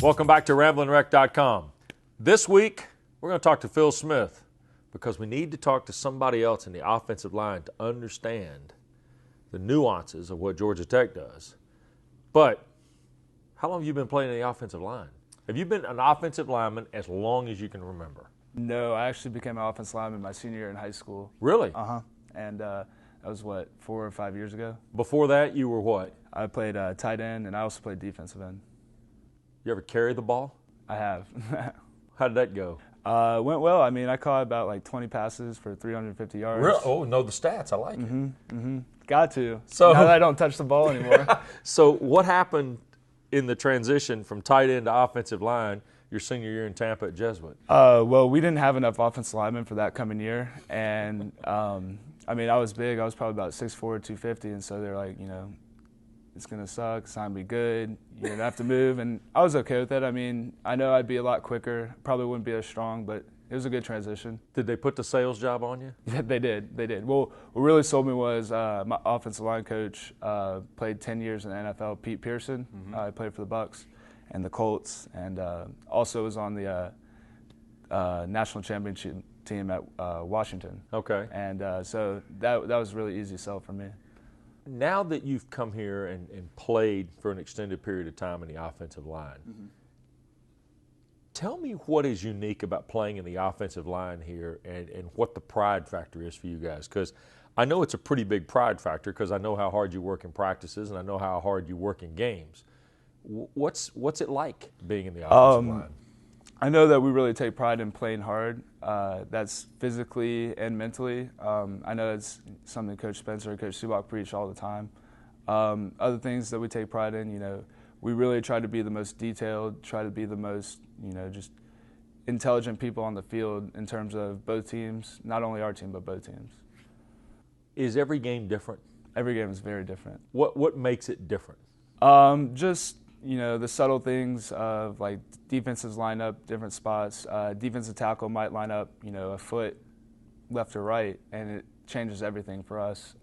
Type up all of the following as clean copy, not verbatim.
Welcome back to RamblingWreck.com. This week, we're going to talk to Phil Smith because we need to talk to somebody else in the offensive line to understand the nuances of what Georgia Tech does. But how long have you been playing in the offensive line? Have you been an offensive lineman as long as you can remember? No, I actually became an offensive lineman my senior year in high school. Really? Uh-huh. And that was, 4 or 5 years ago? Before that, you were what? I played tight end, and I also played defensive end. You ever carry the ball? I have. How did that go? Went well. I mean, I caught about 20 passes for 350 yards. Really? Oh, know the stats. I like it. Got to. So, now that I don't touch the ball anymore. So what happened in the transition from tight end to offensive line your senior year in Tampa at Jesuit? Well, we didn't have enough offensive linemen for that coming year. And, I mean, I was big. I was probably about 6'4", 250. And so they're like, it's going to suck. It's not going to be good. You're going to have to move. And I was okay with it. I mean, I know I'd be a lot quicker. Probably wouldn't be as strong, but it was a good transition. Did they put the sales job on you? Yeah, they did. They did. Well, what really sold me was my offensive line coach played 10 years in the NFL, Pete Pearson. He played for the Bucks and the Colts, and also was on the national championship team at Washington. Okay. And so that was a really easy sell for me. Now that you've come here and played for an extended period of time in the offensive line, tell me what is unique about playing in the offensive line here and what the pride factor is for you guys. Because I know it's a pretty big pride factor because I know how hard you work in practices and I know how hard you work in games. What's it like being in the offensive line? I know that we really take pride in playing hard. That's physically and mentally. I know it's something Coach Spencer and Coach Subak preach all the time. Other things that we take pride in, we really try to be the most detailed, try to be the most, just intelligent people on the field in terms of both teams, not only our team, but both teams. Is every game different? Every game is very different. What makes it different? Just the subtle things of defenses line up different spots. Defensive tackle might line up, a foot left or right, and it changes everything for us.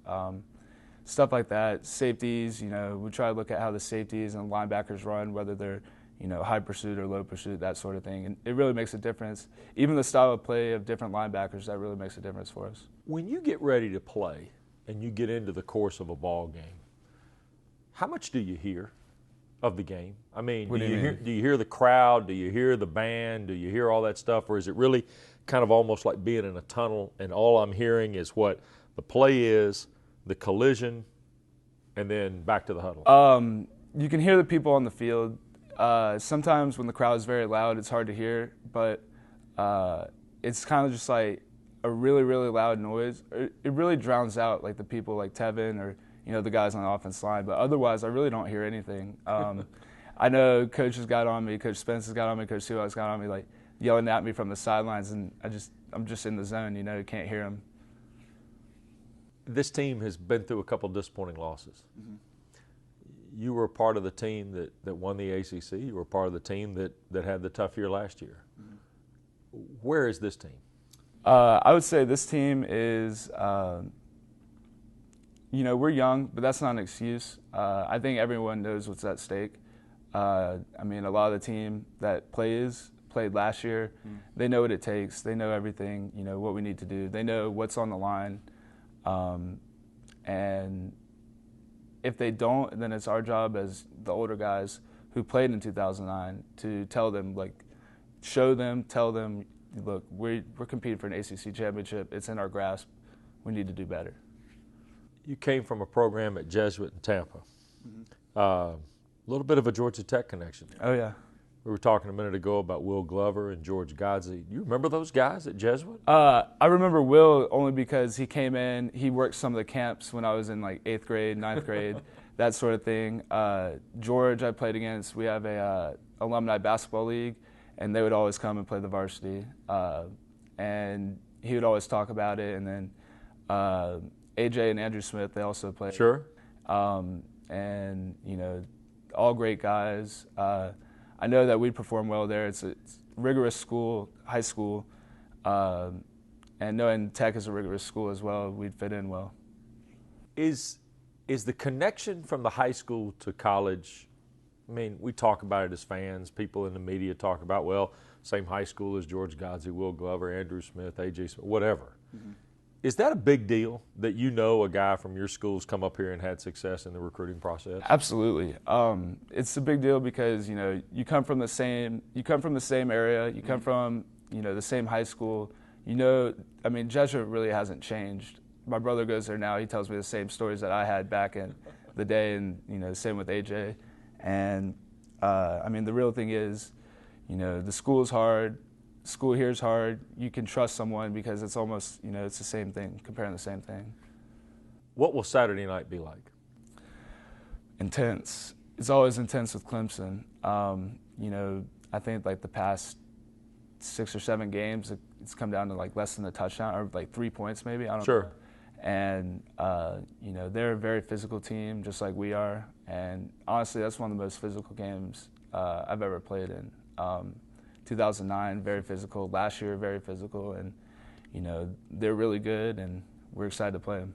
Stuff like that. Safeties, we try to look at how the safeties and linebackers run, whether they're, high pursuit or low pursuit, that sort of thing. And it really makes a difference. Even the style of play of different linebackers, that really makes a difference for us. When you get ready to play and you get into the course of a ball game, how much do you hear of the game? I mean, do you hear the crowd? Do you hear the band? Do you hear all that stuff? Or is it really kind of almost like being in a tunnel and all I'm hearing is what the play is, the collision, and then back to the huddle? You can hear the people on the field. Sometimes when the crowd is very loud, it's hard to hear, but it's kind of just like a really, really loud noise. It really drowns out the people like Tevin or the guys on the offense line, but otherwise I really don't hear anything. I know coaches got on me, Coach Spencer's got on me, Coach Subak's got on me, yelling at me from the sidelines, and I'm just in the zone, you can't hear them. This team has been through a couple of disappointing losses. You were a part of the team that won the ACC. You were a part of the team that had the tough year last year. Where is this team? I would say this team is we're young, but that's not an excuse. I think everyone knows what's at stake. I mean, a lot of the team that played last year. They know what it takes. They know everything, what we need to do. They know what's on the line. And if they don't, then it's our job as the older guys who played in 2009 to tell them, show them, tell them, look, we're competing for an ACC championship. It's in our grasp. We need to do better. You came from a program at Jesuit in Tampa. A little bit of a Georgia Tech connection. Oh, yeah. We were talking a minute ago about Will Glover and George Godsey. You remember those guys at Jesuit? I remember Will only because he came in. He worked some of the camps when I was in 8th grade, 9th grade, that sort of thing. George I played against. We have a alumni basketball league, and they would always come and play the varsity. And he would always talk about it. And then AJ and Andrew Smith, they also played. Sure. And, all great guys. I know that we perform well there. It's a rigorous school, high school, and knowing Tech is a rigorous school as well, we'd fit in well. Is the connection from the high school to college I mean, we talk about it as fans. People in the media talk about, well, same high school as George Godsey, Will Glover, Andrew Smith, A.J. Smith, whatever. Mm-hmm. Is that a big deal that you know a guy from your school's come up here and had success in the recruiting process? Absolutely. It's a big deal because, you know, you come from the same area, you come from, you know, the same high school. You know, I mean, Jesuit really hasn't changed. My brother goes there now. He tells me the same stories that I had back in the day, and, you know, same with AJ. And, I mean, the real thing is, you know, the school's hard. School here is hard. You can trust someone because it's almost, you know, it's the same thing, comparing the same thing. What will Saturday night be like? Intense. It's always intense with Clemson. You know, I think like the past 6 or 7 games, it's come down to like less than a touchdown or like 3 points maybe. I don't know. And, you know, they're a very physical team just like we are. And honestly, that's one of the most physical games I've ever played in. 2009, very physical. Last year, very physical. And, you know, they're really good, and we're excited to play them.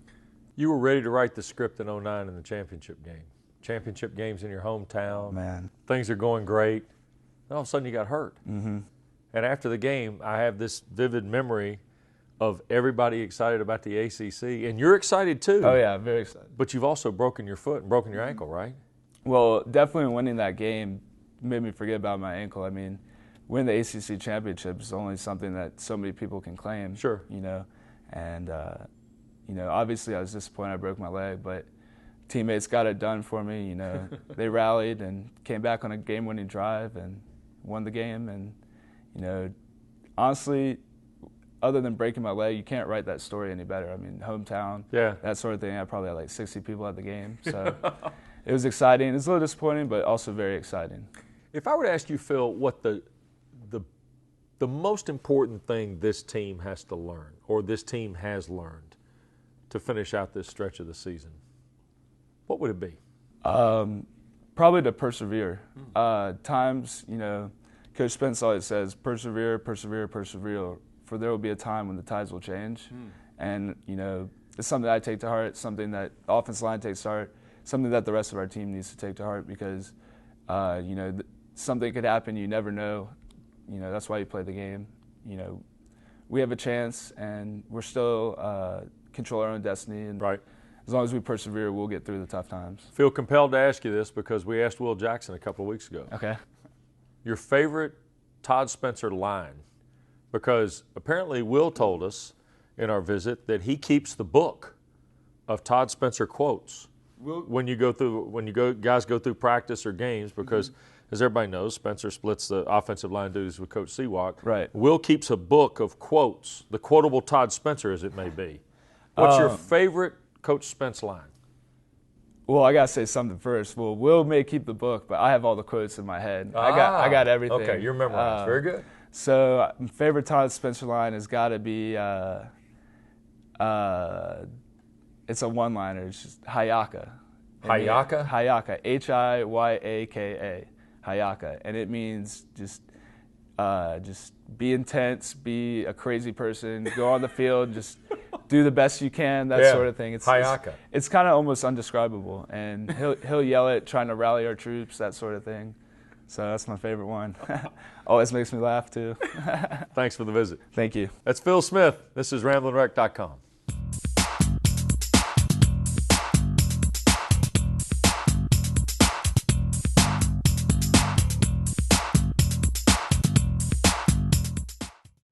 You were ready to write the script in 2009 in the championship game. Championship games in your hometown. Man. Things are going great. Then all of a sudden you got hurt. Mm-hmm. And after the game, I have this vivid memory of everybody excited about the ACC. And you're excited too. Oh, yeah, very excited. But you've also broken your foot and broken your ankle, right? Well, definitely winning that game made me forget about my ankle. I mean, winning the ACC championship is only something that so many people can claim. Sure. You know, and, you know, obviously I was disappointed I broke my leg, but teammates got it done for me. You know, they rallied and came back on a game-winning drive and won the game. And, you know, honestly, other than breaking my leg, you can't write that story any better. I mean, hometown, that sort of thing. I probably had like 60 people at the game. So it was exciting. It was a little disappointing, but also very exciting. If I were to ask you, Phil, what the most important thing this team has to learn, or this team has learned, to finish out this stretch of the season, what would it be? Probably to persevere. Times, you know, Coach Spencer always says, persevere, persevere, persevere, for there will be a time when the tides will change. And, you know, it's something I take to heart, something that the offensive line takes to heart, something that the rest of our team needs to take to heart because, you know, something could happen, you never know. You know, that's why you play the game. You know, we have a chance, and we're still control our own destiny. And as long as we persevere, we'll get through the tough times. Feel compelled to ask you this because we asked Will Jackson a couple of weeks ago. Okay. Your favorite Todd Spencer line, because apparently Will told us in our visit that he keeps the book of Todd Spencer quotes when guys go through practice or games because. As everybody knows, Spencer splits the offensive line duties with Coach Seawalk. Right. Will keeps a book of quotes, the quotable Todd Spencer as it may be. What's your favorite Coach Spence line? Well, I got to say something first. Well, Will may keep the book, but I have all the quotes in my head. I got everything. Okay, you're memorized. Very good. So my favorite Todd Spencer line has got to be it's a one-liner. It's just Hayaka. Hayaka? Hayaka. H-I-Y-A-K-A. Hayaka, and it means just be intense, be a crazy person, go on the field, just do the best you can, that sort of thing. It's Hayaka. It's kind of almost undescribable, and he'll yell it, trying to rally our troops, that sort of thing. So that's my favorite one. Always makes me laugh too. Thanks for the visit. Thank you. That's Phil Smith. This is RamblingWreck.com.